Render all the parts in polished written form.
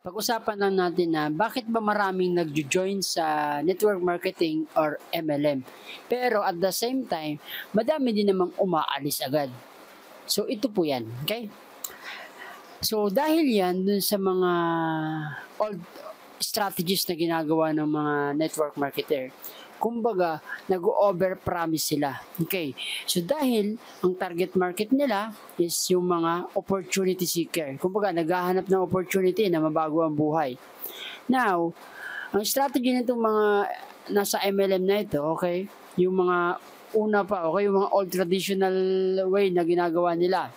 Pag-usapan lang natin na bakit ba maraming nagjo-join sa network marketing or MLM. Pero at the same time, madami din namang umaalis agad. So ito po 'yan, okay? So dahil 'yan dun sa mga old strategies na ginagawa ng mga network marketer. Kumbaga, nag-overpromise sila. Okay. So dahil ang target market nila is yung mga opportunity seeker. Kumbaga, naghahanap ng opportunity na mabago ang buhay. Now, ang strategy nitong mga nasa MLM na ito, okay, yung mga una pa, okay, yung mga old traditional way na ginagawa nila.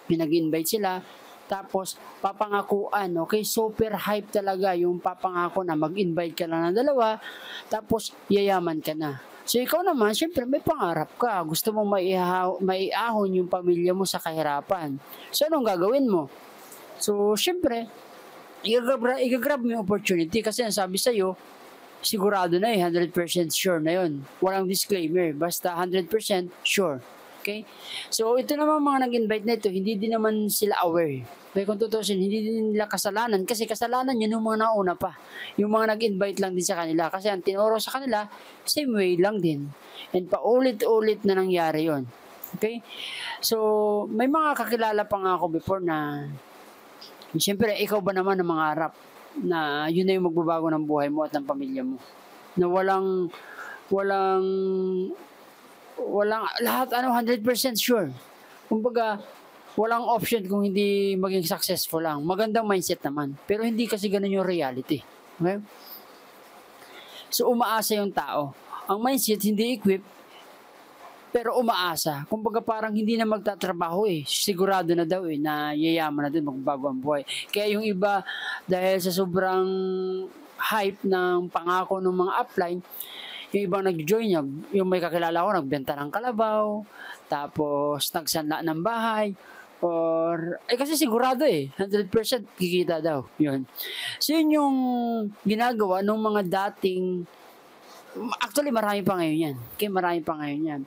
Pinag-invite sila, tapos papangakuan, okay, super hype talaga yung papangako na mag-invite ka lang ng dalawa, tapos yayaman ka na. So ikaw naman, syempre may pangarap ka, gusto mong maiahon yung pamilya mo sa kahirapan. So anong gagawin mo? So syempre, igagrab mo yung opportunity kasi ang sabi sa'yo, sigurado na 100% sure na yun. Walang disclaimer, basta 100% sure. Okay? So, ito naman mga nag-invite na ito, hindi din naman sila aware. Kaya kung tutusin, hindi din nila kasalanan kasi kasalanan yun yung mga nauna pa. Yung mga nag-invite lang din sa kanila kasi ang tinuro sa kanila, same way lang din. And paulit-ulit na nangyari yon. Okay? So, may mga kakilala pa nga ako before na siyempre, ikaw ba naman ang mangarap na yun na yung magbabago ng buhay mo at ng pamilya mo? Na walang lahat 100% sure. Kumbaga, walang option kung hindi maging successful lang. Magandang mindset naman. Pero hindi kasi ganun yung reality. Okay? So, umaasa yung tao. Ang mindset, hindi equip, pero umaasa. Kumbaga parang hindi na magtatrabaho Sigurado na daw na yayaman na din, magbago ang buhay. Kaya yung iba, dahil sa sobrang hype ng pangako ng mga upline, yung ibang nag-join niya, yung may kakilala ko, nagbenta ng kalabaw, tapos nagsanla ng bahay, or, kasi sigurado 100% kikita daw, yun. So yun yung ginagawa ng mga dating, actually marami pa ngayon yan, marami pa ngayon yan.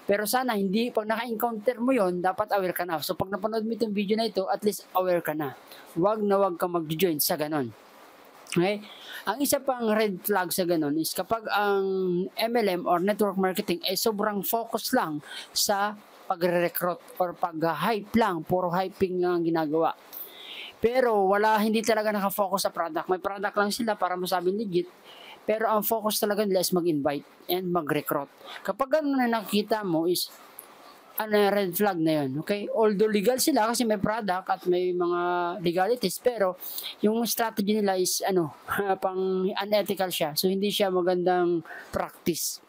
Pero sana hindi, pag naka-encounter mo yon dapat aware ka na. So pag napanood mo itong video na ito, at least aware ka na. Wag na wag ka mag-join sa ganon. Okay? Ang isa pang red flag sa ganun is kapag ang MLM or network marketing ay sobrang focus lang sa pagre-recruit or pag-hype lang, puro hyping lang ang ginagawa. Pero hindi talaga nakafocus sa product. May product lang sila para masabing legit. Pero ang focus talaga nila is mag-invite and mag-recruit. Kapag ganun na nakikita mo is red flag na yun, okay? Although legal sila kasi may product at may mga legalities, pero yung strategy nila is pang unethical siya. So hindi siya magandang practice.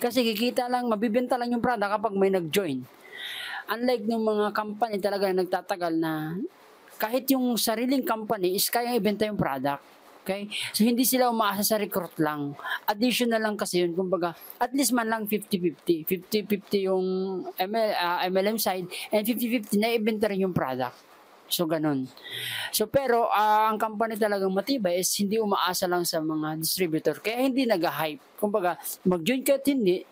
Kasi kikita lang, mabibenta lang yung product kapag may nag-join. Unlike ng mga company talaga na nagtatagal na kahit yung sariling company is kaya ibenta yung product. Okay? So, hindi sila umaasa sa recruit lang. Additional lang kasi yun. Kumbaga, at least man lang 50-50. 50-50 yung MLM side and 50-50 na ibenta rin yung product. So, ganun. So, pero, ang company talagang matibay is hindi umaasa lang sa mga distributor. Kaya hindi nag-hype. Kumbaga, mag-join ka at hindi,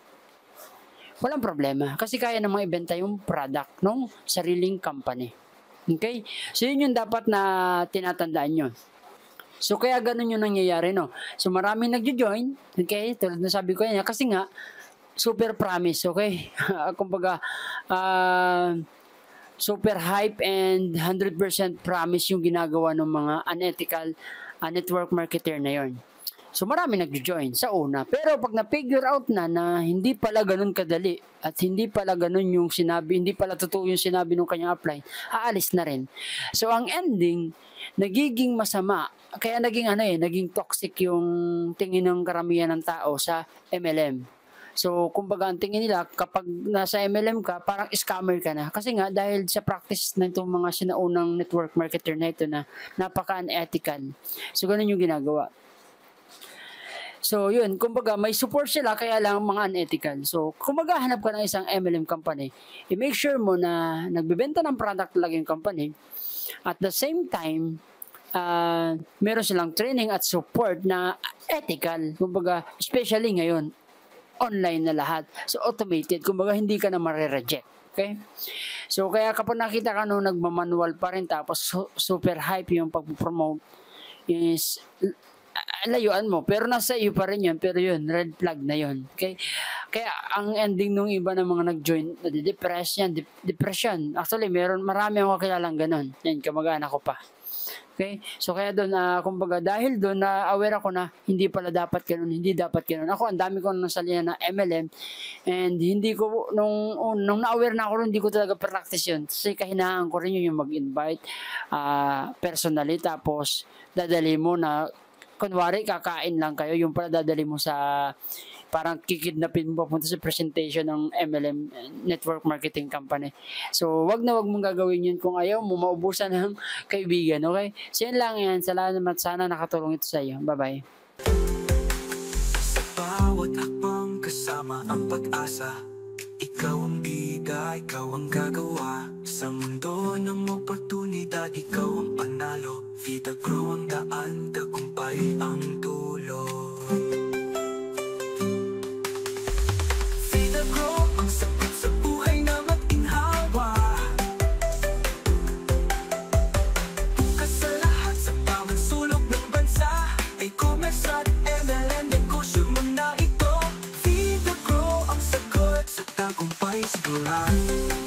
walang problema. Kasi kaya namang ibenta yung product ng sariling company. Okay? So, yun yung dapat na tinatandaan nyo. So, kaya ganun yung nangyayari, no? So, maraming nagjo-join, okay? Tulad na sabi ko yan, kasi nga, super promise, okay? Kumbaga, super hype and 100% promise yung ginagawa ng mga unethical network marketer na yon. So, marami nagjo-join sa una. Pero pag na-figure out na hindi pala ganun kadali at hindi pala ganun yung sinabi, hindi pala totoo yung sinabi ng kanyang upline, aalis na rin. So, ang ending, nagiging masama. Kaya naging toxic yung tingin ng karamihan ng tao sa MLM. So, kumbaga, ang tingin nila, kapag nasa MLM ka, parang scammer ka na. Kasi nga, dahil sa practice na itong mga sinaunang network marketer na ito na napaka-unethical. So, ganun yung ginagawa. So, yun, kumbaga, may support sila, kaya lang mga unethical. So, kung maghahanap ka ng isang MLM company, i-make sure mo na nagbibenta ng product talaga yung company. At the same time, meron silang training at support na ethical. Kumbaga, especially ngayon, online na lahat. So, automated. Kumbaga, hindi ka na marireject. Okay? So, kaya kapag nakita ka nung nagmamanual pa rin tapos super hype yung pag-promote is layuan mo. Pero nasa iyo pa rin yun. Pero yun, red flag na yun. Okay? Kaya ang ending nung iba ng mga nag-join, depression. Actually, marami akong kilalang ganun. Yan, kamag-anak ko pa. Okay? So, kaya doon, kumbaga, dahil doon, na-aware ako na hindi pala dapat ganun, hindi dapat ganun. Ako, ang dami ko nang salina na MLM, and hindi ko, nung na-aware na ako, hindi ko talaga practice yun. Kasi kahinaan ko rin yung mag-invite personally, tapos dadali mo na, kunwari, kakain lang kayo, yung pala dadali mo sa parang kikidnapin mo papunta sa presentation ng MLM, Network Marketing Company. So, wag na wag mong gagawin yun kung ayaw mo maubusan ng kaibigan, okay? So, yun lang yan. Salamat, sana nakatulong ito sa iyo. Bye-bye. Sa bawat hakbang kasama ang pag-asa, ikaw ang bida, ikaw ang gagawa. Sa mundo ng oportunidad, ikaw ang panalo. Vida Grow ang daan, tagumpay ang dulo. Vida Grow ang sagot sa buhay na maginhawa. Bukas sa lahat, sa bawat sulok ng bansa, ay commerce at MLM, negosyo mo na ito. Vida Grow ang sagot sa tagumpay sigurado.